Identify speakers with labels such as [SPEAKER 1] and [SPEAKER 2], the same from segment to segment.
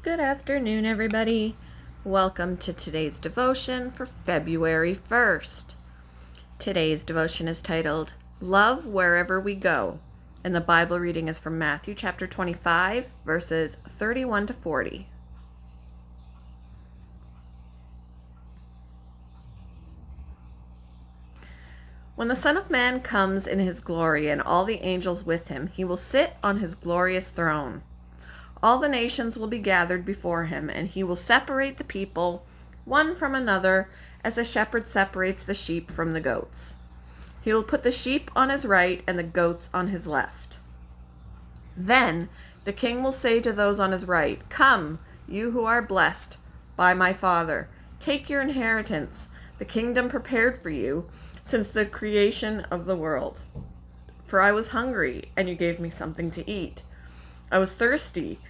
[SPEAKER 1] Good afternoon, everybody. Welcome to today's devotion for February 1st. Today's devotion is titled, Love Wherever We Go, and the Bible reading is from Matthew chapter 25, verses 31 to 40. When the Son of Man comes in his glory and all the angels with him, he will sit on his glorious throne. All the nations will be gathered before him, and he will separate the people one from another as a shepherd separates the sheep from the goats. He will put the sheep on his right and the goats on his left. Then the king will say to those on his right, "Come, you who are blessed by my Father, take your inheritance, the kingdom prepared for you since the creation of the world. For I was hungry, and you gave me something to eat. I was thirsty,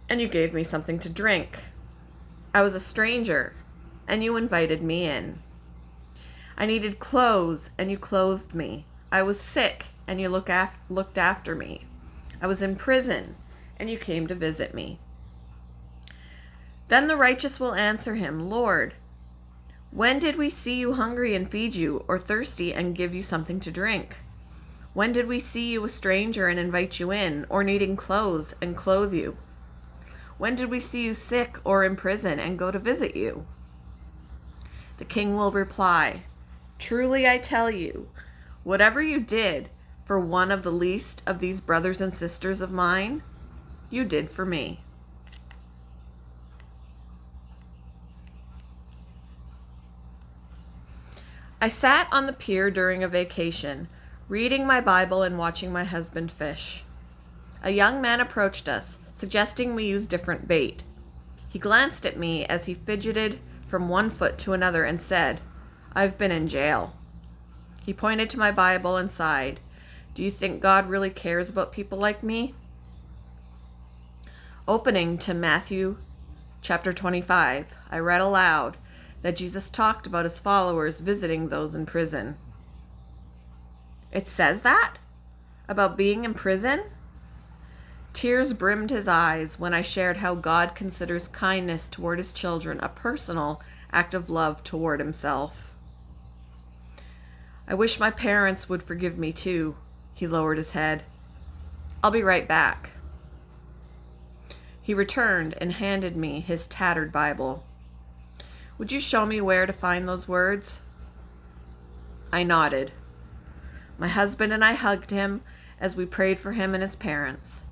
[SPEAKER 1] and you gave me something to drink. I was a stranger, and you invited me in. I needed clothes, and you clothed me. I was sick, and you looked after me. I was in prison, and you came to visit me." Then the righteous will answer him, "Lord, when did we see you hungry and feed you, or thirsty and give you something to drink? When did we see you a stranger and invite you in, or needing clothes and clothe you? When did we see you sick or in prison and go to visit you?" The king will reply, "Truly I tell you, whatever you did for one of the least of these brothers and sisters of mine, you did for me." I sat on the pier during a vacation, reading my Bible and watching my husband fish. A young man approached us, suggesting we use different bait. He glanced at me as he fidgeted from one foot to another and said, "I've been in jail." He pointed to my Bible and sighed, "Do you think God really cares about people like me?" Opening to Matthew chapter 25, I read aloud that Jesus talked about his followers visiting those in prison. It says that? About being in prison? Tears brimmed his eyes when I shared how God considers kindness toward his children a personal act of love toward himself. "I wish my parents would forgive me too." He lowered his head. "I'll be right back." He returned and handed me his tattered Bible. "Would you show me where to find those words?" I nodded. My husband and I hugged him as we prayed for him and his parents.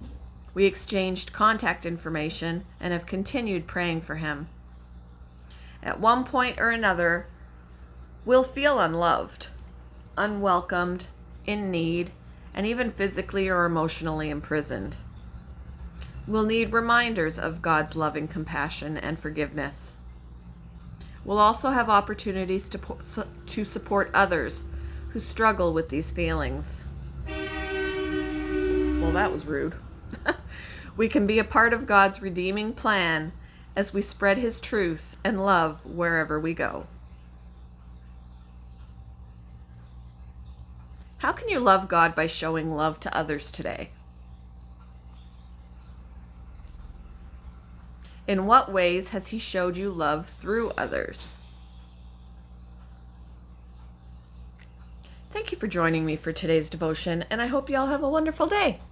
[SPEAKER 1] We exchanged contact information and have continued praying for him. At one point or another, we'll feel unloved, unwelcomed, in need, and even physically or emotionally imprisoned. We'll need reminders of God's loving compassion and forgiveness. We'll also have opportunities to support others who struggle with these feelings. Well, that was rude. We can be a part of God's redeeming plan as we spread his truth and love wherever we go. How can you love God by showing love to others today? In what ways has he showed you love through others? Thank you for joining me for today's devotion, and I hope you all have a wonderful day.